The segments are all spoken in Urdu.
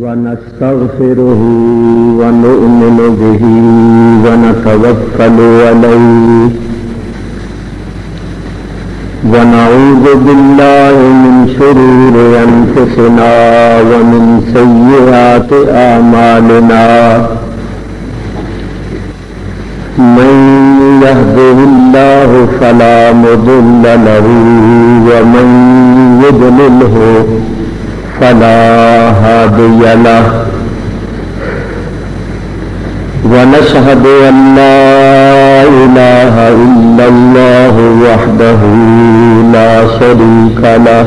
ونستغفره ونؤمن به ونتوكل عليه ونعوذ بالله من شرور أنفسنا ومن سيئات أعمالنا من يهده الله فلا مضل له ومن يضلله فلا هادي له ونشهد أن لا إله إلا الله وحده لا شريك له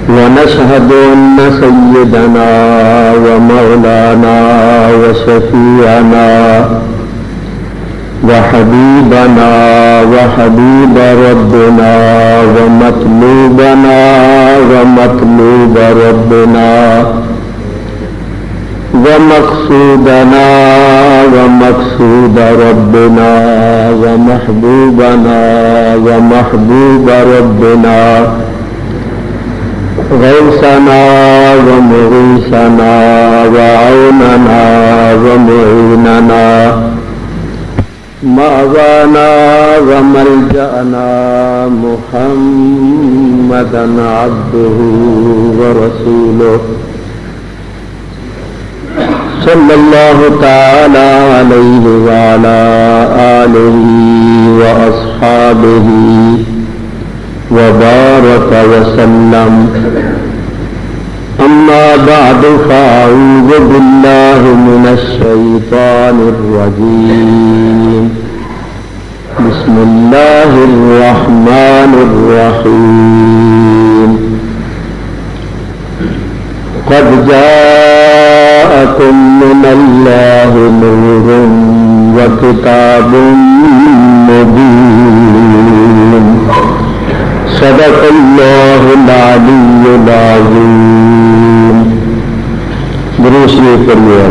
ونشهد أن سيدنا ومولانا وشفيعنا وحبيبنا وحبيب ربنا ومطلوبنا ومطلوب ربنا ومقصودنا ومقصود ربنا ومحبوبنا ومحبوب ربنا غوثنا ومغيثنا وعوننا ومعيننا مأوانا وملجأنا محمدا عبده ورسوله صلى الله تعالى عليه وعلى آله وأصحابه وبارك وسلم أما بعد فأعوذ بالله من الشيطان الرجيم بسم الله الرحمن الرحيم قد جاءكم من الله نور وكتاب مبين صدق الله العلي العظيم درود شریف پڑھیے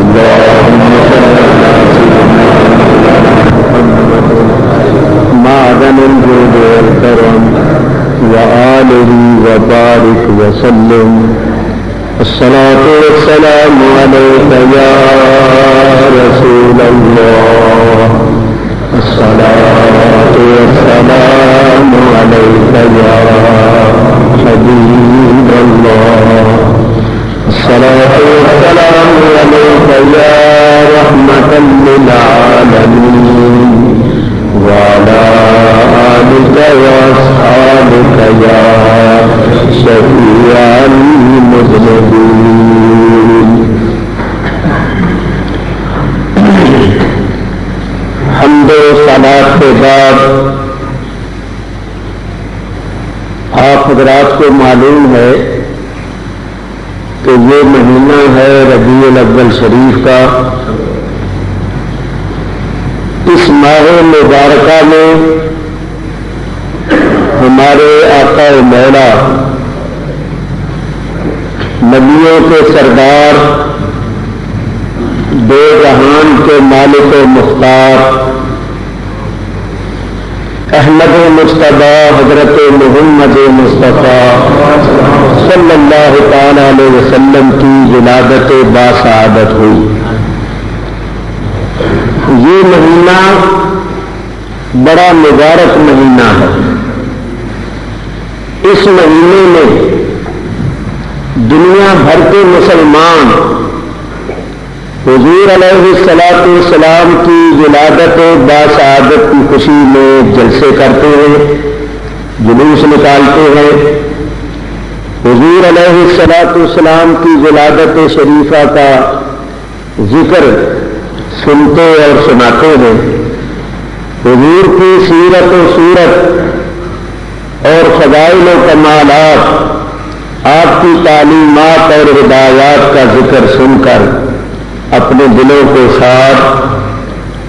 معدن الجود والكرم وآله وبارك وسلم الصلاة والسلام عليك يا رسول الله الصلاة والسلام عليك يا حبيب الله الصلاة والسلام عليك يا رحمة للعالمين وعلى آلك وأصحابك يا شفيع المذنبين حمد و صلاۃ کے بعد آپ حضرات کو معلوم ہے کہ یہ مہینہ ہے ربیع الاول شریف کا. اس ماہ مبارکہ میں ہمارے آقا و مولا نبیوں کے سردار دو جہان کے مالک و مختار احمد مجتبیٰ حضرت محمد مصطفیٰ صلی اللہ تعالی علیہ وسلم کی ولادت باسعادت ہوئی. یہ مہینہ بڑا مبارک مہینہ ہے. اس مہینے میں دنیا بھر کے مسلمان حضور علیہ الصلوۃ والسلام کی ولادت باسعادت کی خوشی میں جلسے کرتے ہیں, جلوس نکالتے ہیں. حضور علیہ الصلوۃ والسلام کی ولادت شریفہ کا ذکر سنتے اور سناتے ہیں. حضور کی سیرت و صورت اور فضائل و کمالات, آپ کی تعلیمات اور ہدایات کا ذکر سن کر اپنے دلوں کو شاد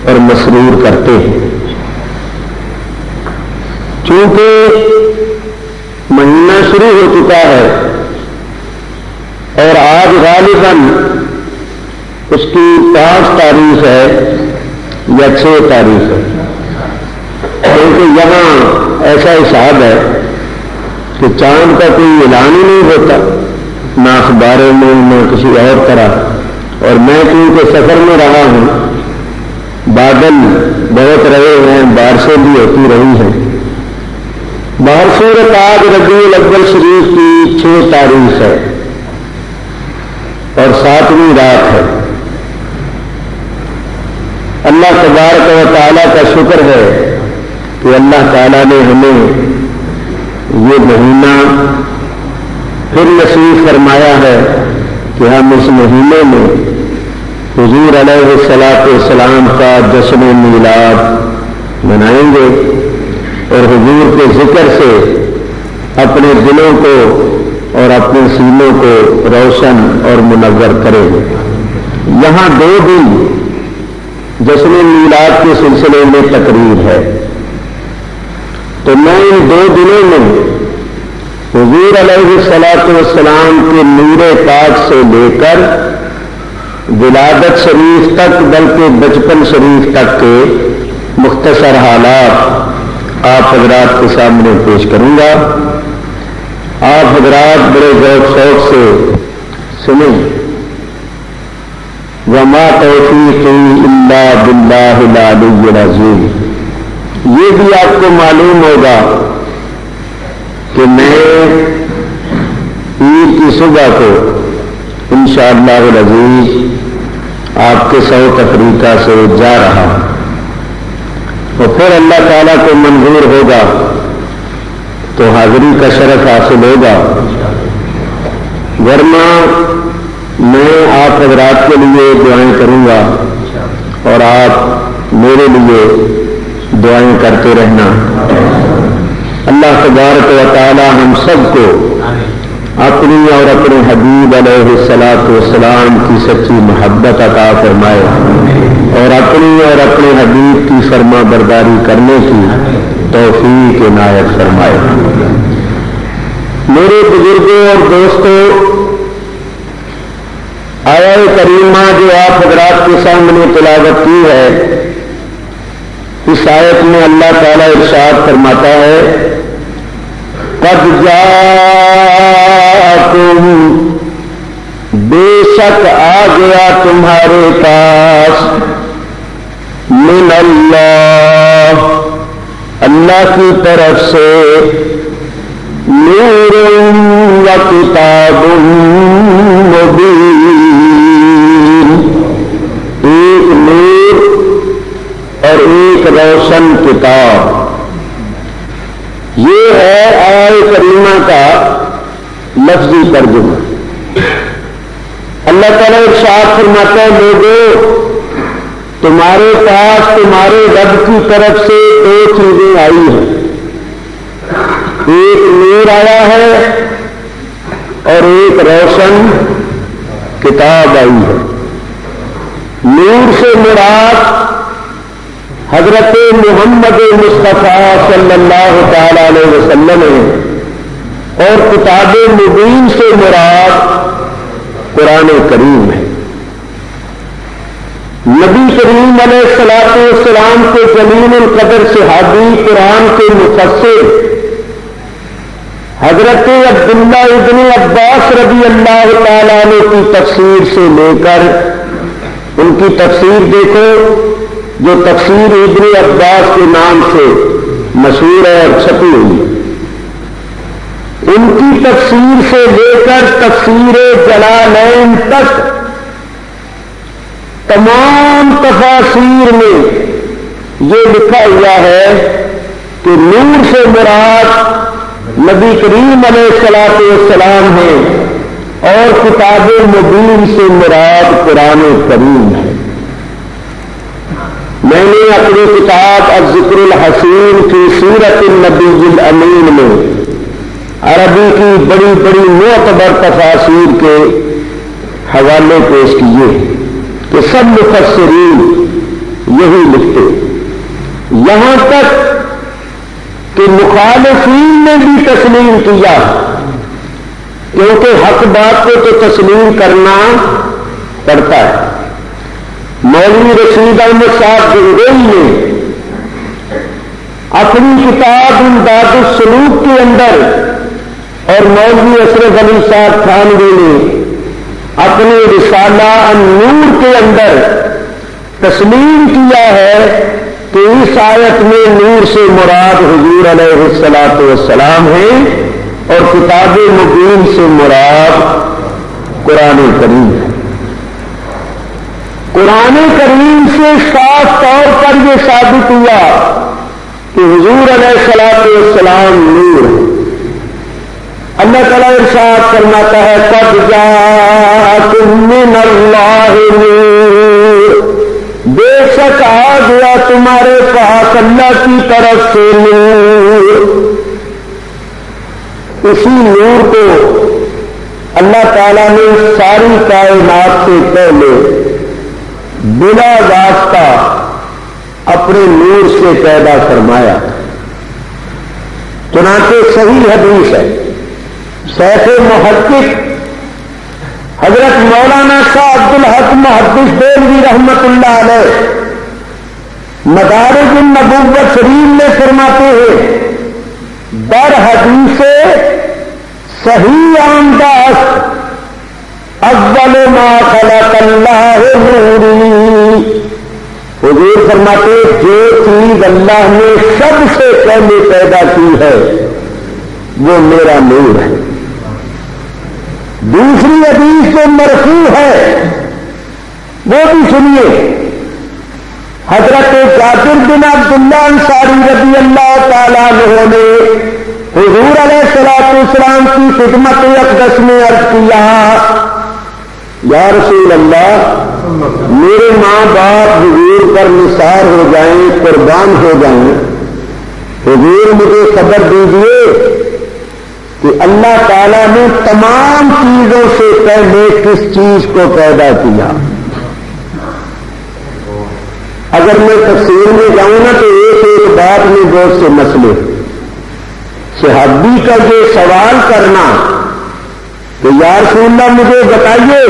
اور مسرور کرتے ہیں. چونکہ مہینہ شروع ہو چکا ہے اور آج غالباً اس کی 5 تاریخ ہے یا 6 تاریخ ہے, کیونکہ یہاں ایسا حساب ہے کہ چاند کا کوئی اعلان ہی نہیں ہوتا، نہ اخباروں میں نہ کسی اور طرح، اور میں کیونکہ سفر میں رہا ہوں، بادل بہت رہے ہیں، بارشیں بھی ہوتی رہی ہیں۔ بہرصورت آج ربیع الاول شریف کی 6 تاریخ ہے اور 7ویں رات ہے۔ اللہ تبارک و تعالیٰ کا شکر ہے کہ اللہ تعالیٰ نے ہمیں یہ مہینہ پھر نصیب فرمایا ہے کہ ہم اس مہینے میں حضور علیہ الصلوۃ والسلام کا جشن میلاد منائیں گے اور حضور کے ذکر سے اپنے دلوں کو اور اپنے سینوں کو روشن اور منور کریں گے۔ یہاں 2 دن جشن میلاد کے سلسلے میں تقریر ہے، تو میں ان 2 دنوں میں حضور علیہ الصلوۃ والسلام کے نور پاک سے لے کر ولادت شریف تک بلکہ بچپن شریف تک کے مختصر حالات آپ حضرات کے سامنے پیش کروں گا۔ آپ حضرات بڑے ذوق شوق سے سنیں۔ وما توفیقی الا باللہ العلی العظیم۔ یہ بھی آپ کو معلوم ہوگا کہ میں عید کی صبح کو انشاءاللہ العزیز آپ کے ساؤتھ افریقہ سے جا رہا ہوں، اور پھر اللہ تعالیٰ کو منظور ہوگا تو حاضری کا شرف حاصل ہوگا، ورنہ میں آپ حضرات کے لیے دعائیں کروں گا اور آپ میرے لیے دعائیں کرتے رہنا۔ اللہ تبارک و تعالی ہم سب کو اپنی اور اپنے حبیب علیہ الصلوۃ والسلام کی سچی محبت عطا فرمائے اور اپنی اور اپنے حبیب کی فرما برداری کرنے کی توفیق عنایت فرمائے۔ میرے بزرگوں اور دوستوں، آیت کریمہ جو آپ حضرات کے سامنے تلاوت کی ہے، اس آیت میں اللہ تعالیٰ ارشاد فرماتا ہے قد جاءکم، بے شک آ گیا تمہارے پاس، من اللہ، اللہ کی طرف سے، نور و کتاب مبین، ایک نور اور ایک روشن کتاب۔ یہ ہے آیت کریمہ کا لفظی ترجمہ۔ اللہ تعالیٰ ارشاد فرماتا ہے لوگوں، تمہارے پاس تمہارے رب کی طرف سے 2 چیزیں آئی ہیں، ایک نور آیا ہے اور ایک روشن کتاب آئی ہے۔ نور سے مراد حضرت محمد مصطفیٰ صلی اللہ تعالی علیہ وسلم ہے اور کتاب مبین سے مراد قرآن کریم ہے۔ نبی کریم علیہ الصلوۃ والسلام کے جلیل القدر صحابی، قرآن کے مفسر حضرت عبداللہ ابن عباس رضی اللہ تعالیٰ عنہ کی تفسیر سے لے کر، ان کی تفسیر دیکھو جو تفسیر ابن عباس کے نام سے مشہور ہے اور چھپی ہوئی ہے، ان کی تفسیر سے لے کر تفسیر جلالین تک تمام تفاسیر میں یہ لکھا ہوا ہے کہ نور سے مراد نبی کریم علیہ الصلوۃ والسلام ہے اور کتاب مبین سے مراد قرآن کریم ہے۔ میں نے اپنی کتاب الذکر الحسین فی سیرت النبی الامین میں عربی کی بڑی بڑی معتبر تفاسیر کے حوالے پیش کیے کہ سب مفسرین یہی لکھتے، یہاں تک کہ مخالفین نے بھی تسلیم کیا، کیونکہ حق بات کو تو تسلیم کرنا پڑتا ہے۔ مولوی رشید احمد صاحب گنگوئی نے اپنی کتاب امداد السلوک کے اندر اور مولوی اشرف علی صاحب تھانوی نے اپنے رسالہ النور کے اندر تسلیم کیا ہے کہ اس آیت میں نور سے مراد حضور علیہ الصلوۃ والسلام ہے اور کتاب مبین سے مراد قرآن کریم ہے۔ قرآن کریم سے صاف طور پر یہ ثابت ہوا کہ حضور علیہ الصلوۃ والسلام نور ہے۔ اللہ تعالیٰ ارشاد فرماتا ہے قد جاءکم من اللہ نور، بے شک آ گیا تمہارے پاس اللہ کی طرف سے نور۔ اسی نور کو اللہ تعالیٰ نے ساری کائنات سے پہلے بلا واسطہ اپنے نور سے پیدا فرمایا۔ چنانچہ صحیح حدیث ہے، شیخ محقق حضرت مولانا شاہ عبد الحق محدث دہلوی رحمت اللہ علیہ مدارج النبوت شریف میں فرماتے ہیں در حدیث صحیح انداز اول ما خلق اللہ نوری، حضور فرماتے جو چیز اللہ نے سب سے پہلے پیدا کی ہے وہ میرا نور ہے۔ دوسری حدیث جو مرفوع ہے وہ بھی سنیے، حضرت جابر بن عبداللہ انصاری رضی اللہ تعالیٰ عنہ نے حضور علیہ الصلوۃ والسلام کی خدمت اقدس میں عرض کیا یا رسول اللہ میرے ماں باپ حضور پر نثار ہو جائیں، قربان ہو جائیں، حضور مجھے خبر دیجیے کہ اللہ تعالیٰ نے تمام چیزوں سے پہلے کس چیز کو پیدا کیا۔ اگر میں تفسیر میں جاؤں نا تو ایک ایک بات میں بہت سے مسئلے، صحابی کا یہ سوال کرنا کہ یا رسول اللہ مجھے بتائیے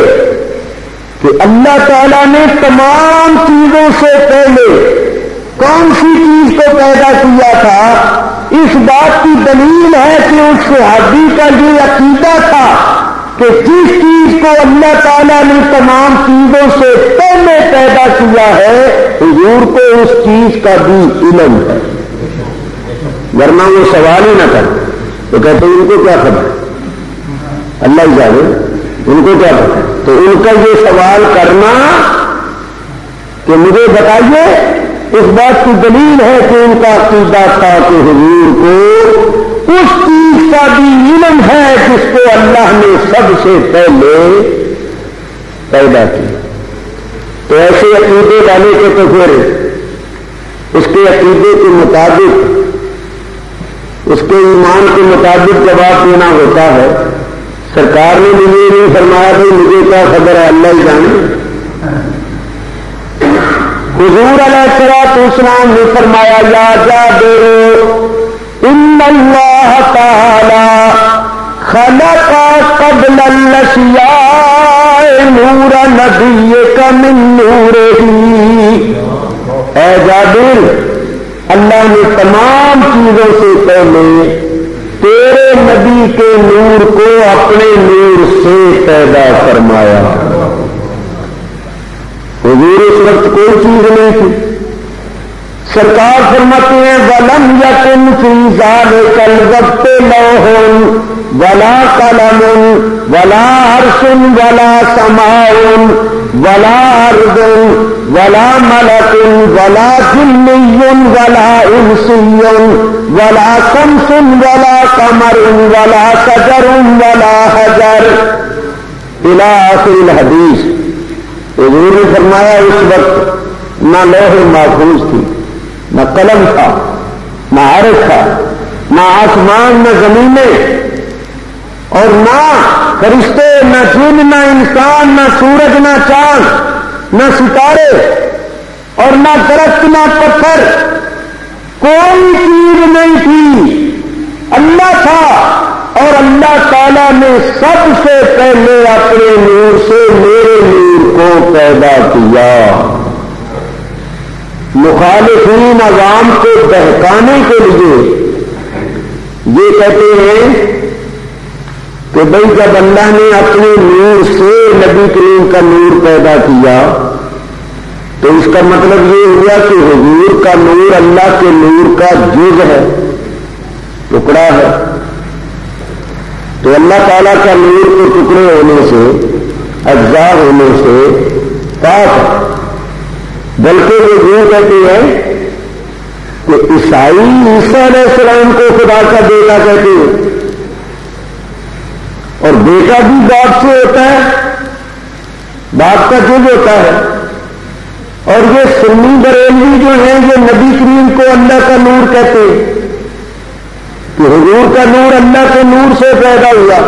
کہ اللہ تعالیٰ نے تمام چیزوں سے پہلے کون سی چیز کو پیدا کیا تھا، اس بات کی دلیل ہے کہ اس صحابی کا یہ عقیدہ تھا کہ جس چیز کو اللہ تعالیٰ نے تمام چیزوں سے پہلے پیدا کیا ہے حضور کو اس چیز کا بھی علم ہے، ورنہ وہ سوال ہی نہ کر تو کہتے ہیں ان کو کیا خبر، اللہ ہی جانے ان کو کیا پتا۔ تو ان کا یہ سوال کرنا کہ مجھے بتائیے اس بات کی دلیل ہے کہ ان کا عقیدہ تھا کہ حضور کو اس چیز کا بھی علم ہے جس کو اللہ نے سب سے پہلے پیدا کیا۔ تو ایسے عقیدے والے کے تو پھر اس کے عقیدے کے مطابق اس کے ایمان کے مطابق جواب دینا ہوتا ہے۔ سرکار نے مجھے نہیں فرمایا کہ مجھے کیا خبر ہے، اللہ ہی جانے۔ حضور علیہ الصلوۃ والسلام نے فرمایا یا جابر ان اللہ تعالی خلق قبل الاشیاء نور نبیک من نورہ، اے جابر اللہ نے تمام چیزوں سے پہلے تیرے نبی کے نور کو اپنے نور سے پیدا فرمایا۔ حضور اس وقت کوئی چیز نہیں تھی، سرکار فرماتے ہیں وَلَمْ يَكُنْ فِي ذَلِكَ الْوَقْتِ لَوْحٌ وَلَا قَلَمٌ وَلَا عَرْشٌ وَلَا سَمَاءٌ وَلَا أَرْضٌ وَلَا مَلَكٌ وَلَا جِنٌّ وَلَا إِنسٌ وَلَا شَمْسٌ وَلَا قَمَرٌ وَلَا شَجَرٌ وَلَا حَجَرٌ إِلَى آخر الحدیث۔ حضور نے فرمایا اس وقت نہ لوح محفوظ تھی، نہ قلم تھا، نہ عرش تھا، نہ آسمان، نہ زمینیں، اور نہ فرشتے، نہ جن، نہ انسان، نہ سورج، نہ چاند، نہ ستارے، اور نہ درخت، نہ پتھر، کوئی چیز نہیں تھی، اللہ تھا۔ اور اللہ تعالیٰ نے سب سے پہلے اپنے نور سے میرے نور کو پیدا کیا۔ مخالفین عوام کو بہکانے کے لیے یہ کہتے ہیں کہ بھئی جب اللہ نے اپنے نور سے نبی کریم کا نور پیدا کیا تو اس کا مطلب یہ ہوا کہ حضور کا نور اللہ کے نور کا جز ہے، ٹکڑا ہے. تو اللہ تعالیٰ کا نور کے ٹکڑے ہونے سے، اجزاء ہونے سے پاک ہے. بلکہ وہ یہ کہتے ہیں کہ عیسائی عیسیٰ علیہ السلام کو خدا کا بیٹا کہتے ہیں، اور بیٹا بھی باپ سے ہوتا ہے، باپ کا جز ہوتا ہے. اور یہ سنی بریلوی جو ہیں یہ نبی کریم کو اللہ کا نور کہتے ہیں کہ حضور کا نور اللہ کے نور سے پیدا ہوا.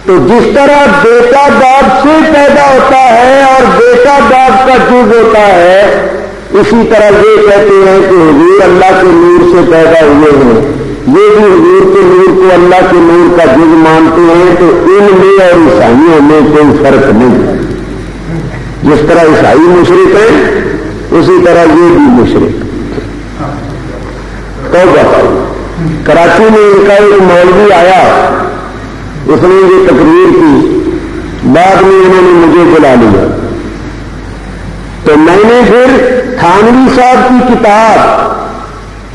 تو جس طرح بیٹا باپ سے پیدا ہوتا ہے اور بیٹا باپ کا جز ہوتا ہے، اسی طرح یہ کہتے ہیں کہ حضور اللہ کے نور سے پیدا ہوئے ہیں. یہ بھی حضور کے نور کو اللہ کے نور کا جز مانتے ہیں. تو ان میں اور عیسائیوں میں کوئی فرق نہیں. جس طرح عیسائی مشرک ہیں اسی طرح یہ بھی مشرک. توبہ. کراچی میں ان کا ایک مولوی آیا، اس نے یہ تقریر کی، بعد میں انہوں نے مجھے بلا لیا. تو میں نے پھر تھانوی صاحب کی کتاب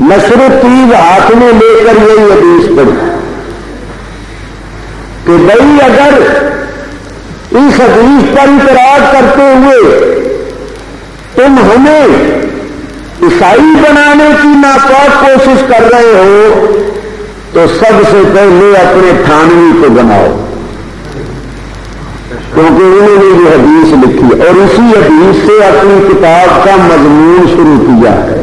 نشر الطیب ہاتھ میں لے کر یہی حدیث پڑھی کہ بھائی اگر اس حدیث پر اعتراض کرتے ہوئے تم ہمیں عیسائی بنانے کی ناپاک کوشش کر رہے ہو تو سب سے پہلے اپنے تھانوی کو بناؤ، کیونکہ انہوں نے یہ حدیث لکھی اور اسی حدیث سے اپنی کتاب کا مضمون شروع کیا ہے.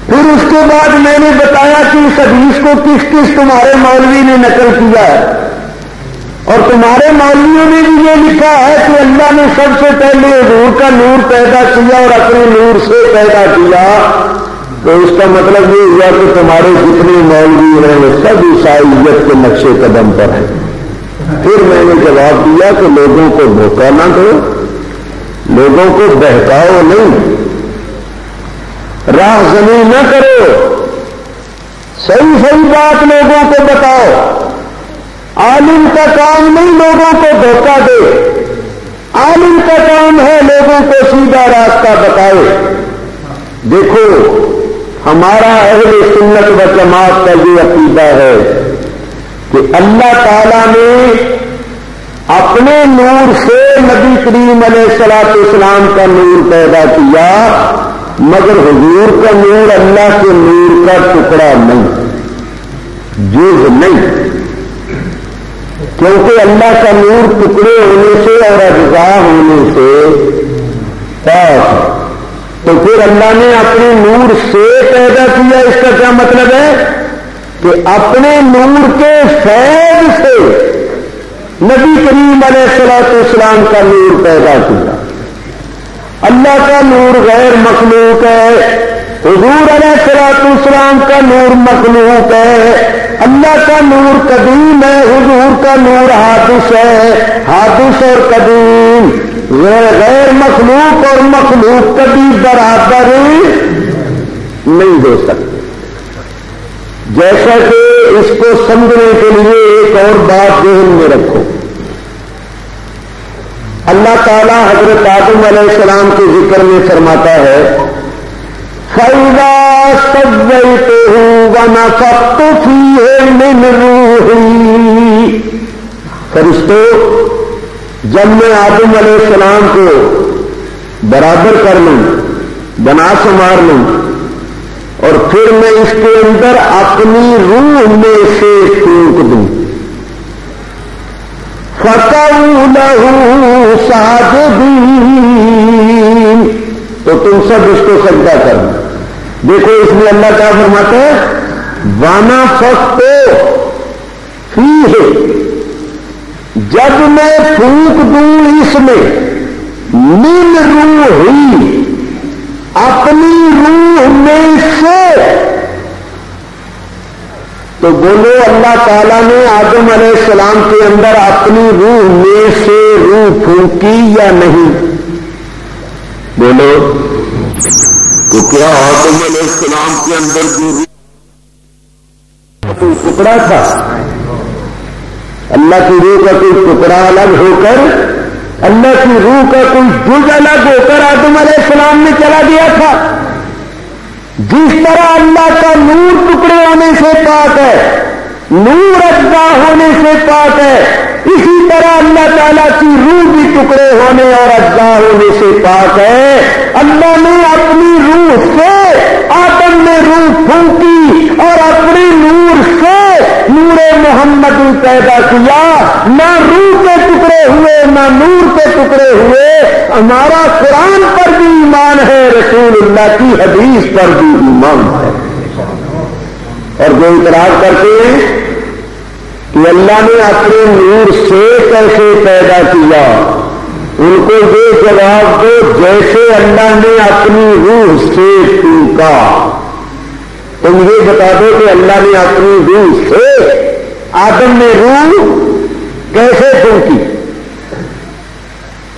پھر اس کے بعد میں نے بتایا کہ اس حدیث کو کس کس تمہارے مولوی نے نقل کیا ہے، اور تمہارے مولویوں نے بھی یہ لکھا ہے کہ اللہ نے سب سے پہلے حضور کا نور پیدا کیا اور اپنے نور سے پیدا کیا. تو اس کا مطلب یہ ہوا کہ تمہارے جتنے مولوی ہیں وہ سب عیسائیت کے نقش قدم پر ہیں. پھر میں نے جواب دیا کہ لوگوں کو دھوکہ نہ دو، لوگوں کو بہکاؤ نہیں، راہ زنی نہ کرو، صحیح صحیح بات لوگوں کو بتاؤ. عالم کا کام نہیں لوگوں کو دھوکہ دے، عالم کا کام ہے لوگوں کو سیدھا راستہ بتائے. دیکھو ہمارا اہل سنت و جماعت کا یہ عقیدہ ہے کہ اللہ تعالیٰ نے اپنے نور سے نبی کریم علیہ الصلوۃ والسلام کا نور پیدا کیا، مگر حضور کا نور اللہ کے نور کا ٹکڑا نہیں، جز نہیں. کیونکہ اللہ کا نور ٹکڑے ہونے سے اور اجزاء ہونے سے پاک ہے. تو پھر اللہ نے اپنے نور سے پیدا کیا. اس کا کیا مطلب ہے کہ اپنے نور کے فیض سے نبی کریم علیہ الصلوۃ والسلام کا نور پیدا کیا. اللہ کا نور غیر مخلوق ہے، حضور علیہ الصلوۃ والسلام کا نور مخلوق ہے. اللہ کا نور قدیم ہے، حضور کا نور حادث ہے. حادث اور قدیم غیر مخلوق اور مخلوق کبھی برابر نہیں ہو سکتے. جیسا کہ اس کو سمجھنے کے لیے ایک اور بات ذہن میں رکھو. اللہ تعالیٰ حضرت آدم علیہ السلام کے ذکر میں فرماتا ہے فَإِذَا سَوَّيْتُهُ وَنَفَخْتُ فِيهِ مِنْ رُوحِي. فرشتوں جب میں آدم علیہ السلام کو برابر کر لوں، بنا سنوار لوں، اور پھر میں اس کے اندر اپنی روح میں سے پھونک دوں، فَقَعُوا لَهُ سَاجِدِينَ، تو تم سب اس کو سجدہ کرنا. دیکھو اس میں اللہ کیا فرماتا ہے وَنَفَخْتُ فِيهِ، جب میں پھونک دوں اس میں مِنْ رُوحِي، اپنی روح میں سے. تو بولو اللہ تعالیٰ نے آدم علیہ السلام کے اندر اپنی روح میں سے روح پھونکی یا نہیں؟ بولو. تو کیا آدم علیہ السلام کے اندر جو روح ٹکڑا تھا اللہ کی روح کا کوئی ٹکڑا الگ ہو کر، اللہ کی روح کا کوئی جز الگ ہو کر آدم علیہ السلام میں چلا گیا تھا؟ جس طرح اللہ کا نور ٹکڑے ہونے سے پاک ہے، نور اجزا ہونے سے پاک ہے، اسی طرح اللہ تعالیٰ کی روح بھی ٹکڑے ہونے اور اجزا ہونے سے پاک ہے۔ اللہ نے اپنی روح سے آدم میں روح پھونکی اور اپنے نور سے نور محمد پیدا کیا۔ نہ روح کے ٹکڑے ہوئے نہ نور کے ٹکڑے ہوئے۔ ہمارا قرآن پر بھی ایمان ہے، رسول اللہ کی حدیث پر بھی ایمان ہے۔ اور جو اعتراض کرتے ہیں کہ اللہ نے اپنے نور سے کیسے پیدا کیا، ان کو یہ جواب دو جیسے اللہ نے اپنی روح سے پھونکا۔ تم یہ بتا دو کہ اللہ نے اپنی روح سے آدم نے روح کیسے پھونکی؟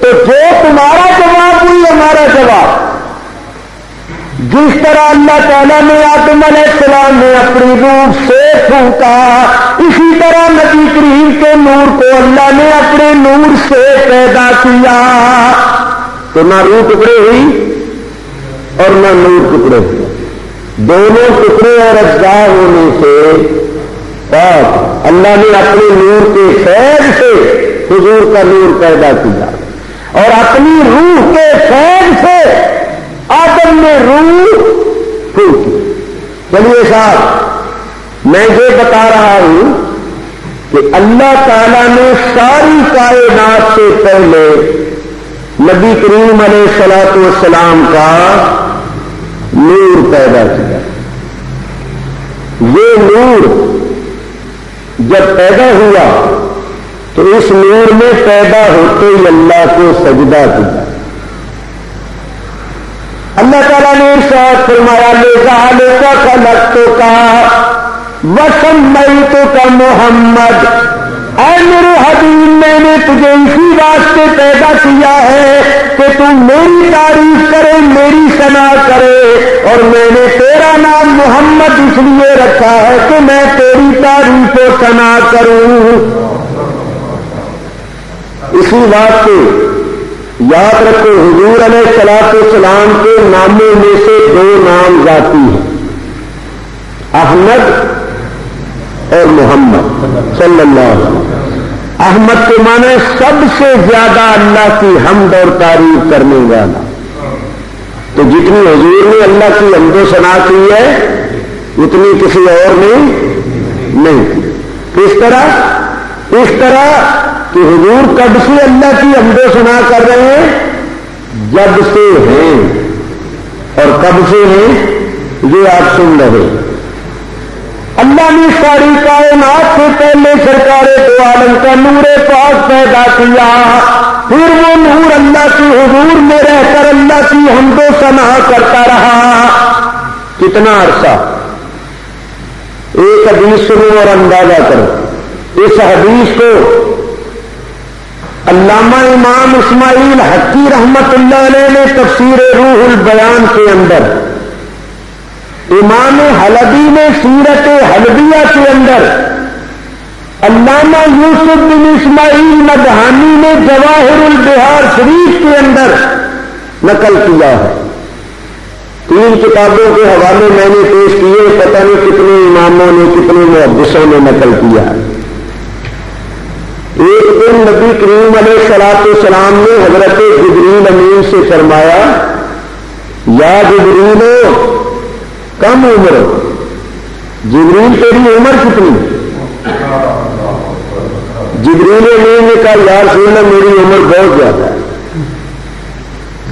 تو جو تمہارا جواب ہوئی ہمارا جواب۔ جس طرح اللہ تعالیٰ نے آدم علیہ السلام نے اپنی روح سے پھونکا، اسی طرح نبی کریم کے نور کو اللہ نے اپنے نور سے پیدا کیا۔ تو نہ روح ٹکڑے ہوئی اور نہ نور ٹکڑے ہوئے، دونوں ٹکڑے اور اجزا ہونے سے پاک۔ اللہ نے اپنے نور کے فیض سے حضور کا نور پیدا کیا اور اپنی روح کے فیض سے آدم نے روح پھونکی۔ چلیے صاحب، میں یہ بتا رہا ہوں کہ اللہ تعالیٰ نے ساری کائنات سے پہلے نبی کریم علیہ الصلوۃ والسلام کا نور پیدا کیا۔ یہ نور جب پیدا ہوا تو اس نور میں پیدا ہوتے ہی اللہ کو سجدہ کیا۔ اللہ تعالیٰ نے ارشاد فرمایا لذالک خلقتک وسمیتک محمد، اے میرے حبیب میں نے تجھے اسی واسطے پیدا کیا ہے کہ تم میری تعریف کرے، میری ثنا کرے، اور میں نے تیرا نام محمد اس لیے رکھا ہے کہ میں تیری تعریف و ثنا کروں۔ اسی واسطے یاد رکھو حضور علیہ الصلوۃ والسلام کے ناموں میں سے دو نام ذاتی ہیں، احمد اور محمد صلی اللہ علیہ وسلم۔ احمد کے معنی سب سے زیادہ اللہ کی حمد اور تعریف کرنے والا۔ تو جتنی حضور نے اللہ کی حمد و ثنا کی ہے اتنی کسی اور نے نہیں کی۔ کس طرح کہ حضور کب سے اللہ کی حمد و ثنا کر رہے ہیں؟ جب سے ہیں۔ اور کب سے ہیں یہ آپ سن رہے ہیں۔ اللہ نے ساری کائنات سے پہلے سرکار دو عالم کا نور پاک پیدا کیا، پھر وہ نور اللہ کی حضور میں رہ کر اللہ کی حمد و ثنا کرتا رہا۔ کتنا عرصہ؟ ایک حدیث سنو اور اندازہ کرو۔ اس حدیث کو علامہ امام اسماعیل حقی رحمت اللہ علیہ نے تفسیر روح البیان کے اندر، امام حلبی نے سیرت حلبیہ کے اندر، علامہ یوسف بن اسماعیل مدہانی نے جواہر البحار شریف کے اندر نقل کیا ہے۔ تین کتابوں کے حوالے میں نے پیش کیے، پتہ نہیں کتنے اماموں نے کتنے محدثوں نے نقل کیا ہے۔ ایک دن نبی کریم علیہ الصلوۃ والسلام نے حضرت جبریل امین سے فرمایا، یا جبریل کم عمر ہو؟ جبریل تیری عمر کتنی؟ جبریل امین نے کہا یا رسول اللہ میری عمر بہت زیادہ ہے۔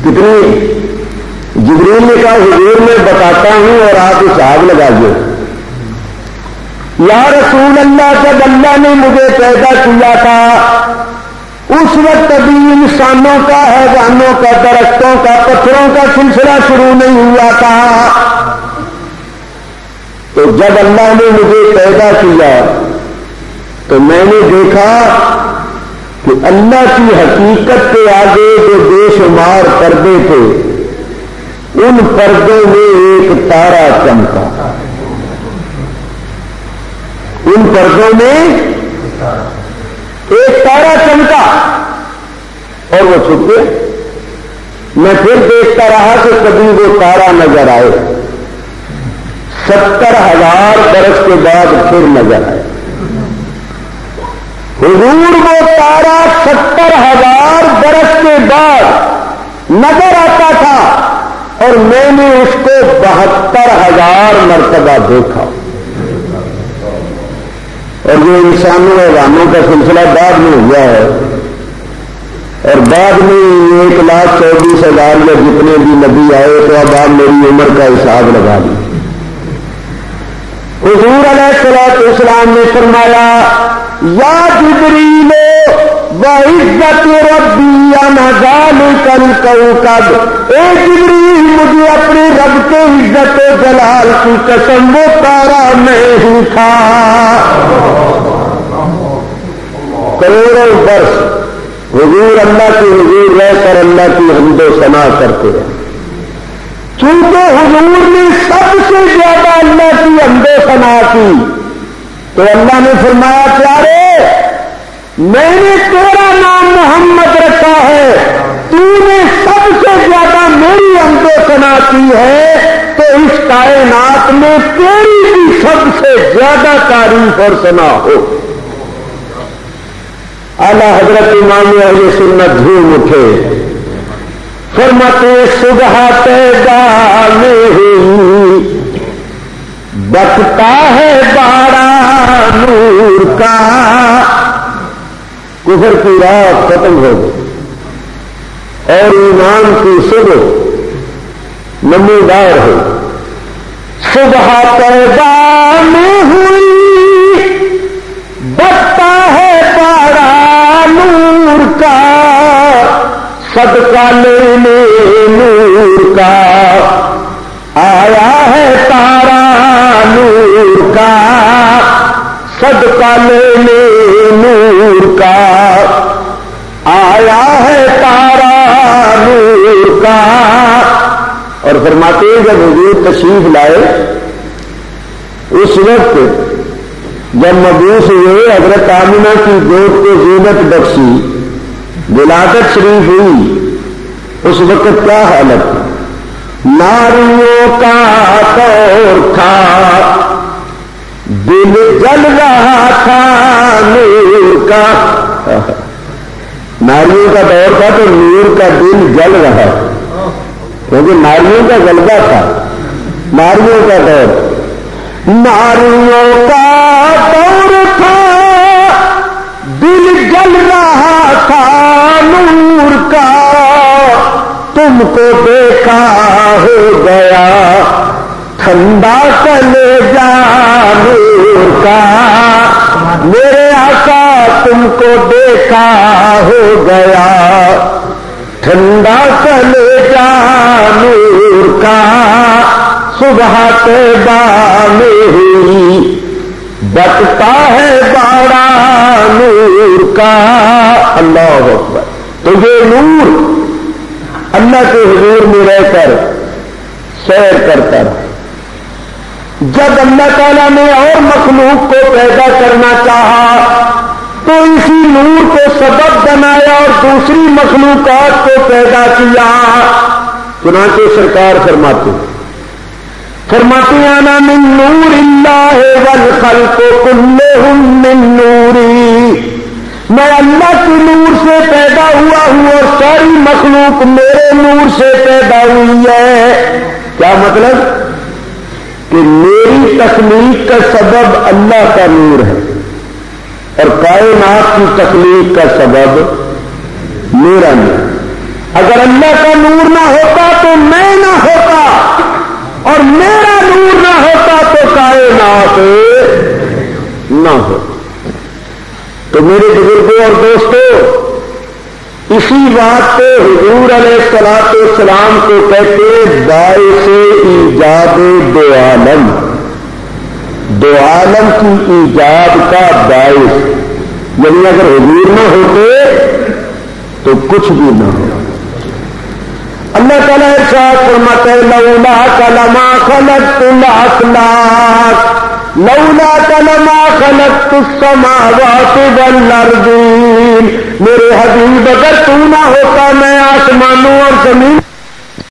کتنی؟ جبریل نے کہا حضور میں بتاتا ہوں اور آپ حساب لگائیے۔ یا رسول اللہ جب اللہ نے مجھے پیدا کیا تھا اس وقت ابھی انسانوں کا، حیوانوں کا، درختوں کا، پتھروں کا سلسلہ شروع نہیں ہوا تھا۔ تو جب اللہ نے مجھے پیدا کیا تو میں نے دیکھا کہ اللہ کی حقیقت کے آگے جو بے شمار پردے تھے ان پردوں میں ایک تارا چمکا، ان پردوں میں ایک تارا چمکا اور وہ چھپ گیا. میں پھر دیکھتا رہا کہ کبھی وہ تارا نظر آئے. 70,000 برس کے بعد پھر نظر آئے. حضور وہ تارا 70,000 برس کے بعد نظر آتا تھا اور میں نے اس کو 72,000 مرتبہ دیکھا. اور یہ انسانوں اور حیوانوں کا سلسلہ بعد میں ہوا ہے اور بعد میں 1,24,000 یا جتنے بھی نبی آئے تو اب آپ میری عمر کا حساب لگا دیں. حضور علیہ الصلوۃ والسلام نے فرمایا یا جبریل وعزت ربی انا ذالک الکوکب، اے جبریل مجھے اپنے رب کے عزت و جلال کی قسم وہ تارا میں ہی تھا. کروڑوں برس حضور اللہ کے حضور رہ کر اللہ کی حمد و ثنا کرتے ہیں. چونکہ حضور نے سب سے زیادہ اللہ کی حمد و ثنا کی تو اللہ نے فرمایا پیارے میں نے تیرا نام محمد رکھا ہے، تو نے سب سے زیادہ میری حمد و ثنا کی ہے تو اس کائنات میں تیری بھی سب سے زیادہ تعریف اور ثنا ہو. اعلیٰ حضرت امام اہل سنت جھوم اٹھے فرماتے صبح پیدا میں ہوئی بکتا ہے بارہ نور کا. کفر کی رات ختم ہو گئی اور ایمان کی صبح نمودار ہو. صبح پیدا میں ہوئی بکتا ہے بارہ نور کا، صدقہ لینے نور کا آیا ہے تارا نور کا، صدقہ لینے نور کا آیا ہے تارا نور کا. اور فرماتے ہیں جب حضور تشریف لائے اس وقت جب مبعوث ہوئے حضرت آمنہ کی گود کو زینت بخشی ولادت شریف ہوئی اس وقت کیا حالت تھی؟ ناریوں کا دور تھا دل جل رہا تھا نور کا. ناریوں کا دور تھا تو نور کا دل جل رہا کیونکہ ناریوں کا غلبہ تھا. ناریوں کا دور ناریوں کا دور تھا دل جل رہا تھا نور کا، تم کو دیکھا ہو گیا ٹھنڈا کلیجہ نور کا. میرے آقا تم کو دیکھا ہو گیا ٹھنڈا کلیجہ نور کا. صبح طیبہ میں ہوئی بکتا ہے بارہ نور کا. اللہ اکبر. تو یہ نور اللہ کے حضور میں رہ کر سیر کرتا رہا. جب اللہ تعالیٰ نے اور مخلوق کو پیدا کرنا چاہا تو اسی نور کو سبب بنایا اور دوسری مخلوقات کو پیدا کیا. چنانچہ سرکار فرماتے انا من نور اللہ والخلق کلہم من نوری، میں اللہ کے نور سے پیدا ہوا ہوں اور ساری مخلوق میرے نور سے پیدا ہوئی ہے. کیا مطلب؟ کہ میری تخلیق کا سبب اللہ کا نور ہے اور کائنات کی تخلیق کا سبب میرا نور. اگر اللہ کا نور نہ ہوتا تو میں نہ ہوتا اور میرا نور نہ ہوتا تو کائنات نہ ہو. تو میرے بزرگوں اور دوستوں اسی بات پہ حضور علیہ الصلوۃ والسلام کو کہتے باعث ایجاد دو عالم. دو عالم کی ایجاد کا باعث، یعنی اگر حضور نہ ہوتے تو کچھ بھی نہ ہو. اللہ تعالیٰ ارشاد فرماتے لولا کلمہ خلقت الافلاک، لولا کلمہ خلقت السماوات والارض، میرے حبیب اگر تو نہ ہوتا میں آسمانوں اور زمین